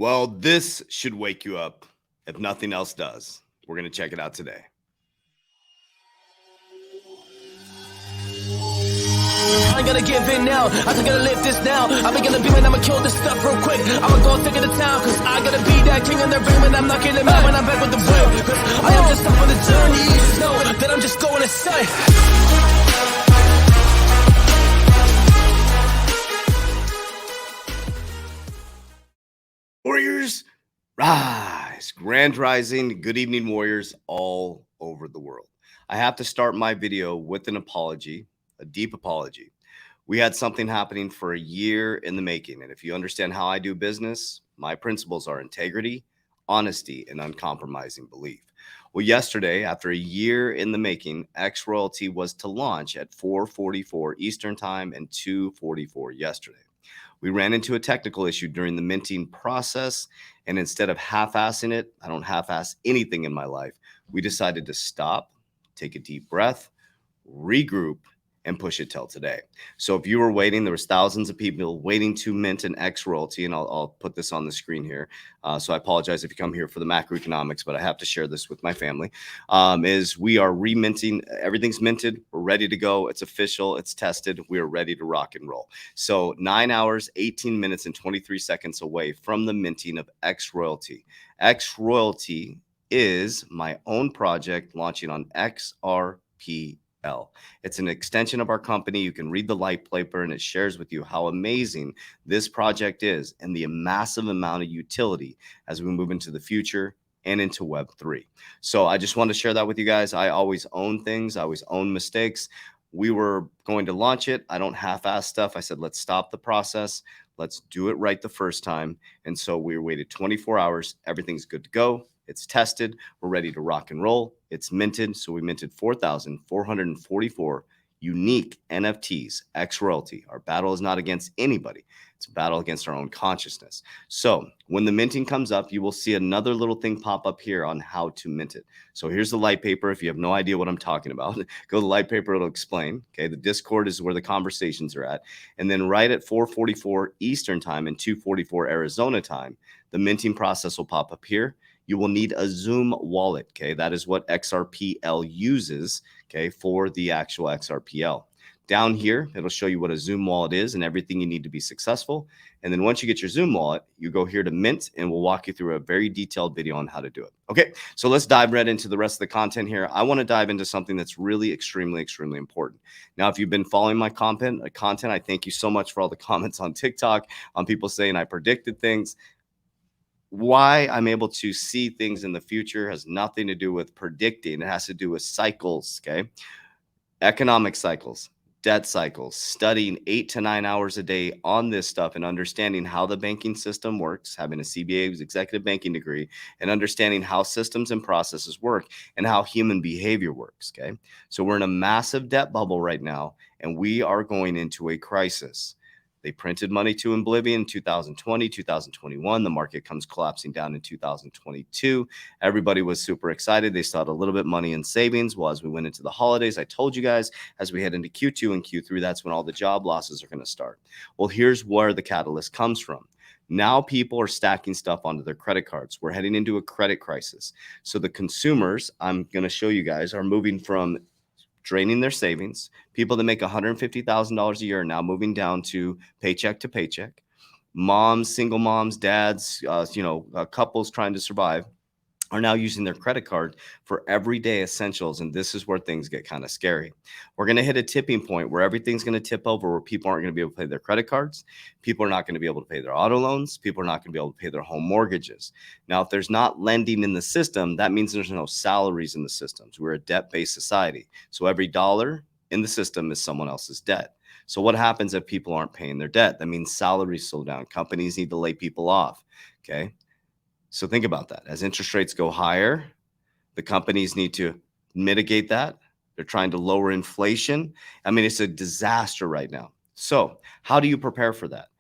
Well, this should wake you up if nothing else does. We're going to check it out today. I ain't gonna give in now, I just gotta live this now. I've been gonna be man, I'ma kill this stuff real quick. I'ma go take it to town, cause I gotta be that king in the ring when I'm knocking them out when I'm back with the whip. Cause I am just up on the journey, just know that I'm just going insane. Warriors, rise. Grand rising. Good evening, warriors all over the world. I have to start my video with an apology, a deep apology. We had something happening for a year in the making. And if you understand how I do business, my principles are integrity, honesty, and uncompromising belief. Well, yesterday, after a year in the making, X Royalty was to launch at 4:44 Eastern Time and 2:44 yesterday. We ran into a technical issue during the minting process, and instead of half-assing it, I don't half-ass anything in my life, we decided to stop, take a deep breath, regroup, and push it till today. So if you were waiting, there was thousands of people waiting to mint an X royalty, and I'll put this on the screen here. So I apologize if you come here for the macroeconomics, but I have to share this with my family. Is we are reminting, everything's minted, we're ready to go. It's official, it's tested, we are ready to rock and roll. So 9 hours, 18 minutes, and 23 seconds away from the minting of X royalty. X royalty is my own project launching on Xrparmy. It's an extension of our company. You can read the light paper and it shares with you how amazing this project is and the massive amount of utility as we move into the future and into Web3. So I just want to share that with you guys. I always own things. I always own mistakes. We were going to launch it. I don't half-ass stuff. I said, let's stop the process. Let's do it right the first time. And so we waited 24 hours. Everything's good to go. It's tested. We're ready to rock and roll. It's minted. So we minted 4,444 unique NFTs, X royalty. Our battle is not against anybody. It's a battle against our own consciousness. So when the minting comes up, you will see another little thing pop up here on how to mint it. So here's the light paper. If you have no idea what I'm talking about, go to the light paper. It'll explain. Okay. The Discord is where the conversations are at. And then right at 4:44 Eastern time and 2:44 Arizona time, the minting process will pop up here. You will need a Zoom wallet, okay? That is what XRPL uses, okay, for the actual XRPL. Down here, it'll show you what a Zoom wallet is and everything you need to be successful. And then once you get your Zoom wallet, you go here to mint, and we'll walk you through a very detailed video on how to do it. Okay, so let's dive right into the rest of the content here. I want to dive into something that's really extremely important. Now, if you've been following my content, I thank you so much for all the comments on TikTok, on people saying I predicted things. Why I'm able to see things in the future has nothing to do with predicting. It has to do with cycles, okay? Economic cycles, debt cycles, studying 8 to 9 hours a day on this stuff and understanding how the banking system works, having a CBA executive banking degree, and understanding how systems and processes work and how human behavior works, okay? So we're in a massive debt bubble right now, and we are going into a crisis. They printed money to oblivion in 2020, 2021. The market comes collapsing down in 2022. Everybody was super excited. They still had a little bit of money in savings. Well, as we went into the holidays, I told you guys, as we head into Q2 and Q3, that's when all the job losses are going to start. Well, here's where the catalyst comes from. Now people are stacking stuff onto their credit cards. We're heading into a credit crisis. So the consumers, I'm going to show you guys, are moving from draining their savings. People that make $150,000 a year are now moving down to paycheck to paycheck. Moms, single moms, dads, couples trying to survive are now using their credit card for everyday essentials. And this is where things get kind of scary. We're going to hit a tipping point where everything's going to tip over, where people aren't going to be able to pay their credit cards. People are not going to be able to pay their auto loans. People are not going to be able to pay their home mortgages. Now, if there's not lending in the system, that means there's no salaries in the systems. We're a debt-based society. So every dollar in the system is someone else's debt. So what happens if people aren't paying their debt? That means salaries slow down. Companies need to lay people off. Okay. So think about that. As interest rates go higher, the companies need to mitigate that. They're trying to lower inflation. I mean, it's a disaster right now. So how do you prepare for that?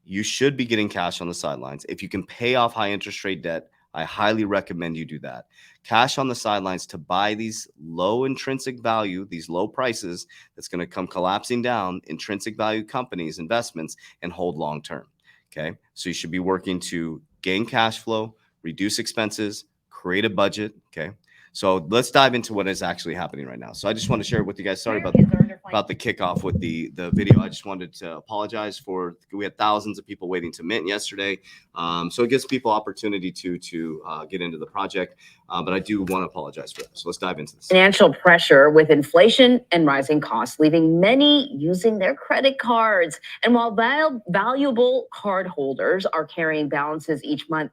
You should be getting cash on the sidelines. If you can pay off high interest rate debt, I highly recommend you do that. Cash on the sidelines to buy these low intrinsic value, these low prices that's going to come collapsing down, intrinsic value companies, investments, and hold long term. Okay. So you should be working to gain cash flow, reduce expenses, create a budget. Okay. So let's dive into what is actually happening right now. So I just want to share with you guys. Sorry about the kickoff with the video. I just wanted to apologize for, we had thousands of people waiting to mint yesterday. So it gives people opportunity to get into the project. But I do want to apologize for that. So let's dive into this. Financial pressure with inflation and rising costs, leaving many using their credit cards. And while valuable card holders are carrying balances each month,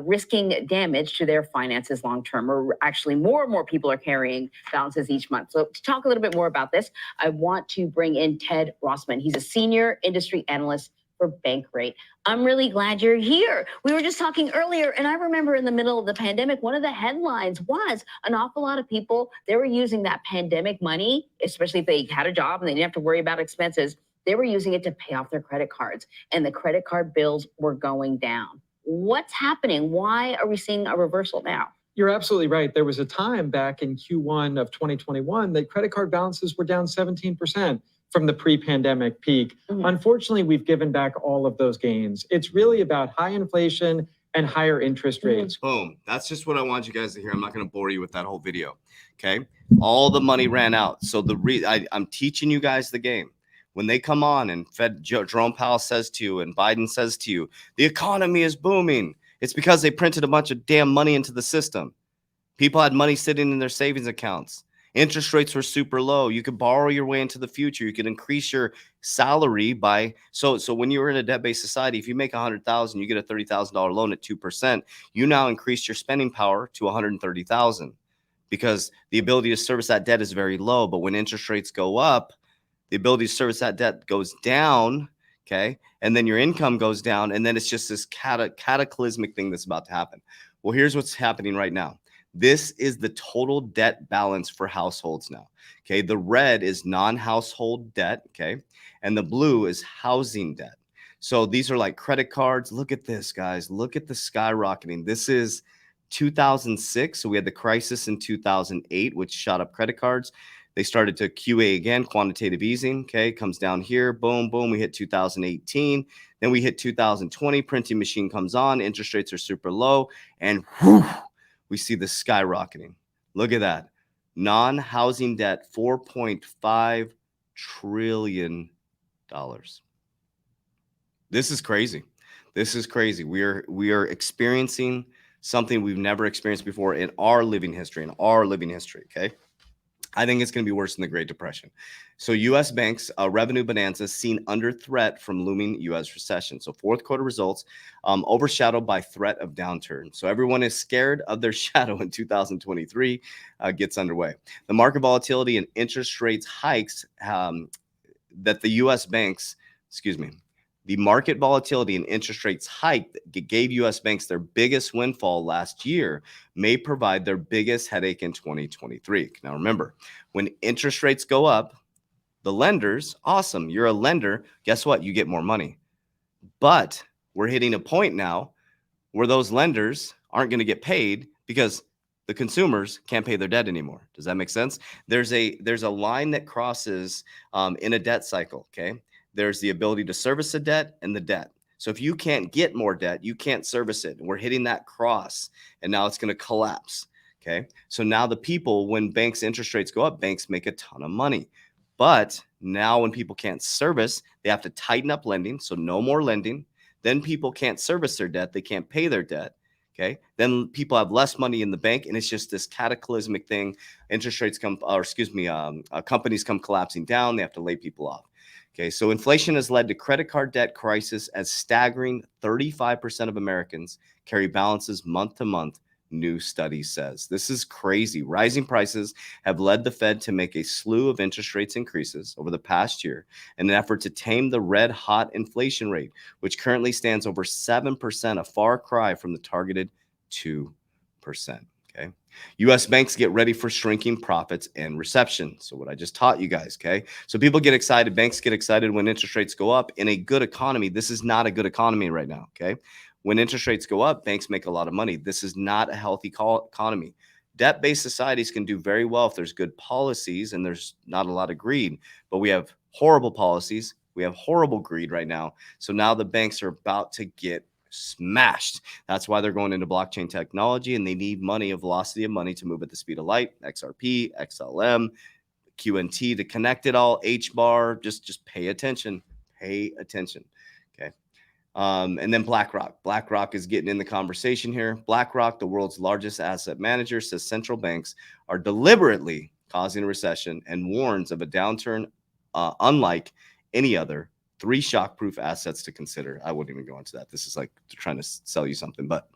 risking damage to their finances long term, or actually more and more people are carrying balances each month. So to talk a little bit more about this, I want to bring in Ted Rossman. He's a senior industry analyst for Bankrate. I'm really glad you're here. We were just talking earlier, and I remember in the middle of the pandemic, one of the headlines was an awful lot of people, they were using that pandemic money, especially if they had a job and they didn't have to worry about expenses. They were using it to pay off their credit cards, and the credit card bills were going down. What's happening? Why are we seeing a reversal now? You're absolutely right. There was a time back in Q1 of 2021 that credit card balances were down 17% from the pre-pandemic peak. Mm-hmm. Unfortunately, we've given back all of those gains. It's really about high inflation and higher interest rates. Boom. That's just what I want you guys to hear. I'm not going to bore you with that whole video. Okay. All the money ran out. So I'm teaching you guys the game. When they come on and Jerome Powell says to you and Biden says to you, the economy is booming, it's because they printed a bunch of damn money into the system. People had money sitting in their savings accounts. Interest rates were super low. You could borrow your way into the future. You could increase your salary by so when you were in a debt-based society, if you make $100,000, you get a $30,000 loan at 2%. You now increase your spending power to $130,000 because the ability to service that debt is very low. But when interest rates go up, the ability to service that debt goes down. Okay, and then your income goes down, and then it's just this cataclysmic thing that's about to happen. Well, here's what's happening right now. This is the total debt balance for households now. Okay, the red is non-household debt. Okay, and the blue is housing debt. So these are like credit cards. Look at this, guys. Look at the skyrocketing. This is 2006. So we had the crisis in 2008, which shot up credit cards. They started to QA again, quantitative easing. Okay, comes down here. Boom, boom. We hit 2018. Then we hit 2020. Printing machine comes on. Interest rates are super low. And whew, we see the skyrocketing. Look at that. Non-housing debt, $4.5 trillion. This is crazy. This is crazy. We are experiencing something we've never experienced before in our living history, okay? I think it's going to be worse than the Great Depression. So U.S. banks, revenue bonanza seen under threat from looming U.S. recession. So fourth quarter results overshadowed by threat of downturn. So everyone is scared of their shadow in 2023 gets underway. The market volatility and interest rates hikes that the U.S. banks, the market volatility and interest rates hike that gave U.S. banks their biggest windfall last year may provide their biggest headache in 2023. Now, remember, when interest rates go up, the lenders, awesome, you're a lender, guess what? You get more money. But we're hitting a point now where those lenders aren't going to get paid because the consumers can't pay their debt anymore. Does that make sense? There's a line that crosses in a debt cycle, okay? There's the ability to service the debt and the debt. So if you can't get more debt, you can't service it. And we're hitting that cross, and now it's going to collapse. Okay. So now the people, when banks' interest rates go up, banks make a ton of money. But now when people can't service, they have to tighten up lending. So no more lending. Then people can't service their debt. They can't pay their debt. Okay. Then people have less money in the bank, and it's just this cataclysmic thing. Interest rates companies come collapsing down. They have to lay people off. Okay, so inflation has led to credit card debt crisis as staggering 35% of Americans carry balances month to month, new study says. This is crazy. Rising prices have led the Fed to make a slew of interest rates increases over the past year in an effort to tame the red-hot inflation rate, which currently stands over 7%, a far cry from the targeted 2%. Okay. U.S. banks get ready for shrinking profits and recession. So what I just taught you guys, okay? So people get excited. Banks get excited when interest rates go up. In a good economy, this is not a good economy right now, okay? When interest rates go up, banks make a lot of money. This is not a healthy economy. Debt-based societies can do very well if there's good policies and there's not a lot of greed. But we have horrible policies. We have horrible greed right now. So now the banks are about to get smashed. That's why they're going into blockchain technology, and they need money, a velocity of money to move at the speed of light. XRP, XLM, QNT to connect it all. HBAR, just pay attention. Pay attention. Okay. And then BlackRock. BlackRock is getting in the conversation here. BlackRock, the world's largest asset manager, says central banks are deliberately causing a recession and warns of a downturn unlike any other. 3 shockproof assets to consider. I wouldn't even go into that. This is like trying to sell you something, but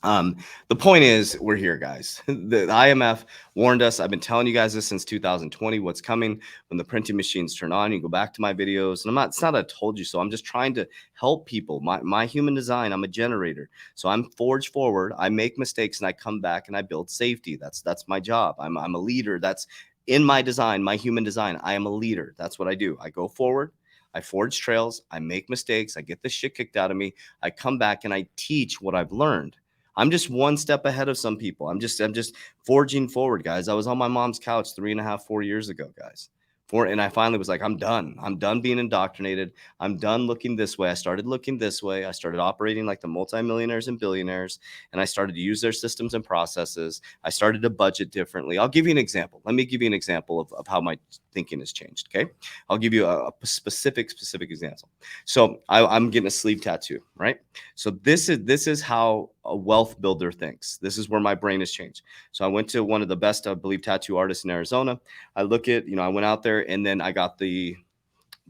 the point is, we're here, guys. The IMF warned us. I've been telling you guys this since 2020. What's coming when the printing machines turn on? You go back to my videos, and it's not I told you so. I'm just trying to help people. My human design. I'm a generator, so I'm forge forward. I make mistakes, and I come back and I build safety. That's my job. I'm a leader. That's in my design, my human design. I am a leader. That's what I do. I go forward. I forge trails. I make mistakes. I get the shit kicked out of me. I come back and I teach what I've learned. I'm just one step ahead of some people. I'm just forging forward, guys. I was on my mom's couch 3.5, 4 years ago, guys. And I finally was like, I'm done. I'm done being indoctrinated. I'm done looking this way. I started looking this way. I started operating like the multimillionaires and billionaires, and I started to use their systems and processes. I started to budget differently. I'll give you an example. Let me give you an example of how my thinking has changed, okay? I'll give you a specific example. So I'm getting a sleeve tattoo, right? So this is how a wealth builder thinks. This is where my brain has changed. So I went to one of the best, I believe, tattoo artists in Arizona. I look at, I went out there, and then I got the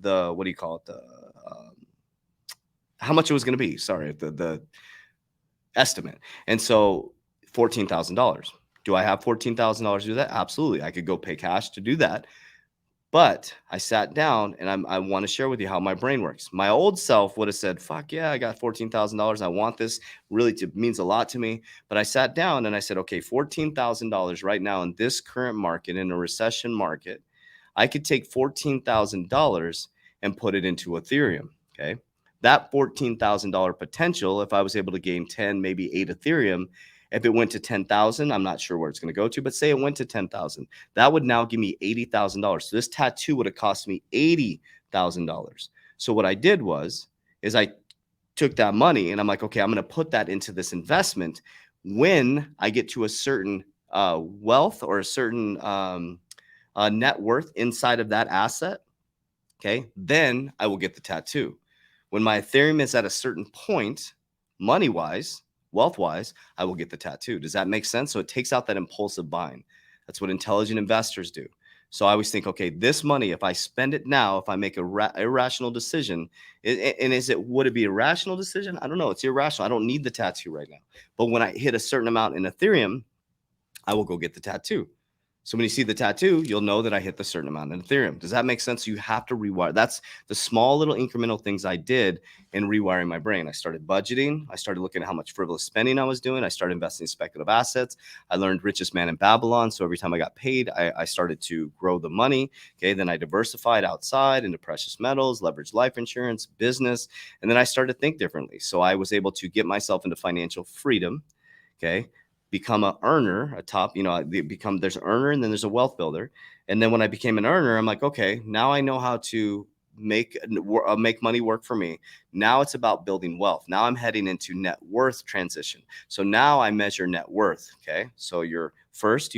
what do you call it? The how much it was going to be. Sorry, the estimate. And so $14,000. Do I have $14,000 to do that? Absolutely. I could go pay cash to do that. But I sat down, and I want to share with you how my brain works. My old self would have said, fuck yeah, I got $14,000. I want this. Really, it means a lot to me. But I sat down and I said, okay, $14,000 right now in this current market, in a recession market, I could take $14,000 and put it into Ethereum. Okay. That $14,000 potential, if I was able to gain 10, maybe 8 Ethereum, if it went to 10,000, I'm not sure where it's going to go to, but say it went to 10,000, that would now give me $80,000. So this tattoo would have cost me $80,000. So what I did is I took that money and I'm like, okay, I'm going to put that into this investment. When I get to a certain wealth or a certain net worth inside of that asset, okay, then I will get the tattoo. When my Ethereum is at a certain point, money-wise, wealth-wise, I will get the tattoo. Does that make sense? So it takes out that impulsive buying. That's what intelligent investors do. So I always think, okay, this money, if I spend it now, if I make a irrational decision, would it be a rational decision? I don't know. It's irrational. I don't need the tattoo right now. But when I hit a certain amount in Ethereum, I will go get the tattoo. So when you see the tattoo, you'll know that I hit the certain amount in Ethereum. Does that make sense? You have to rewire. That's the small little incremental things I did in rewiring my brain. I started budgeting. I started looking at how much frivolous spending I was doing. I started investing in speculative assets. I learned richest man in Babylon. So every time I got paid, I started to grow the money. Okay. Then I diversified outside into precious metals, leveraged life insurance, business. And then I started to think differently. So I was able to get myself into financial freedom. Okay. Become a earner, a top, there's an earner and then there's a wealth builder. And then when I became an earner, I'm like, okay, now I know how to make money work for me. Now it's about building wealth. Now I'm heading into net worth transition. So now I measure net worth. Okay. So you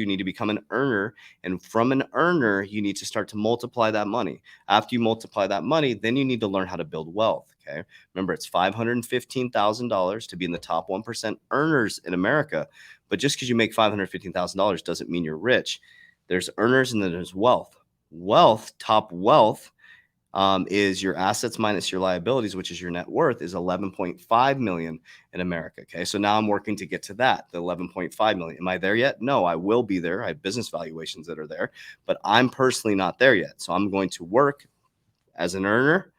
need to become an earner. And from an earner, you need to start to multiply that money. After you multiply that money, then you need to learn how to build wealth. Okay. Remember, it's $515,000 to be in the top 1% earners in America. But just because you make $515,000 doesn't mean you're rich. There's earners and then there's wealth. Top wealth is your assets minus your liabilities, which is your net worth, is 11.5 million in America. Okay. So now I'm working to get to that, the 11.5 million. Am I there yet? No, I will be there. I have business valuations that are there, but I'm personally not there yet. So I'm going to work as an earner,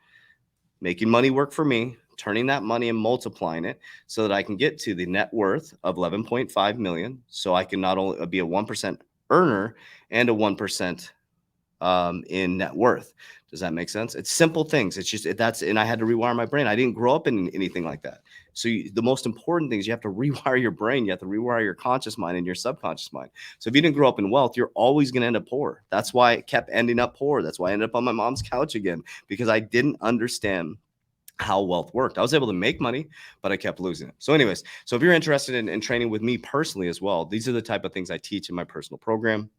making money work for me, turning that money and multiplying it so that I can get to the net worth of 11.5 million. So I can not only be a 1% earner and a 1% in net worth. Does that make sense? It's simple things. It's just and I had to rewire my brain. I didn't grow up in anything like that. So the most important thing is you have to rewire your brain. You have to rewire your conscious mind and your subconscious mind. So if you didn't grow up in wealth, you're always going to end up poor. That's why it kept ending up poor. That's why I ended up on my mom's couch again, because I didn't understand how wealth worked. I was able to make money, but I kept losing it. So anyways, so if you're interested in training with me personally as well, these are the type of things I teach in my personal program.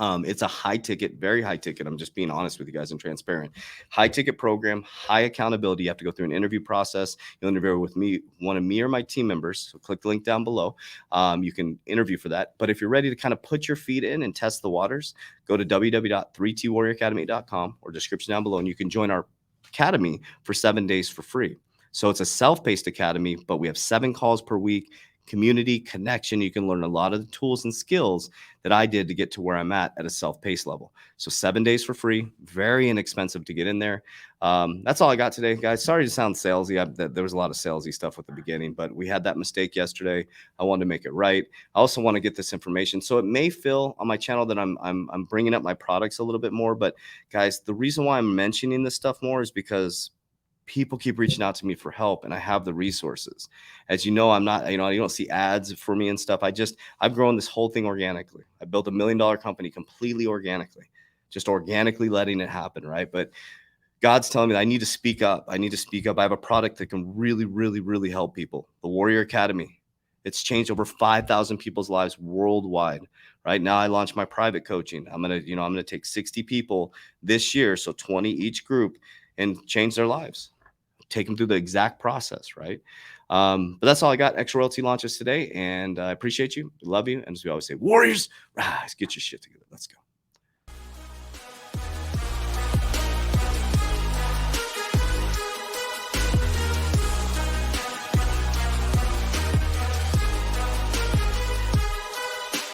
It's a high ticket, very high ticket. I'm just being honest with you guys and transparent. High ticket program, high accountability. You have to go through an interview process. You'll interview with me, one of me or my team members. So click the link down below. You can interview for that. But if you're ready to kind of put your feet in and test the waters, go to www.3twarrioracademy.com or description down below, and you can join our academy for 7 days for free. So it's a self-paced academy, but we have 7 calls per week, community connection. You can learn a lot of the tools and skills that I did to get to where I'm at a self-paced level. So 7 days for free, very inexpensive to get in there. That's all I got today, guys. Sorry to sound salesy. There was a lot of salesy stuff at the beginning, but we had that mistake yesterday. I wanted to make it right. I also want to get this information. So it may feel on my channel that I'm bringing up my products a little bit more, but guys, the reason why I'm mentioning this stuff more is because people keep reaching out to me for help, and I have the resources. As you know, I'm not, you don't see ads for me and stuff. I've grown this whole thing organically. I built $1 million company completely organically, just organically letting it happen, right? But God's telling me that I need to speak up. I need to speak up. I have a product that can really, really, really help people. The Warrior Academy. It's changed over 5,000 people's lives worldwide. Right now, I launched my private coaching. I'm gonna take 60 people this year, so 20 each group, and change their lives. Take them through the exact process, right? But that's all I got. Xrparmy launches today, and I appreciate you. Love you. And as we always say, Warriors, rise, get your shit together. Let's go.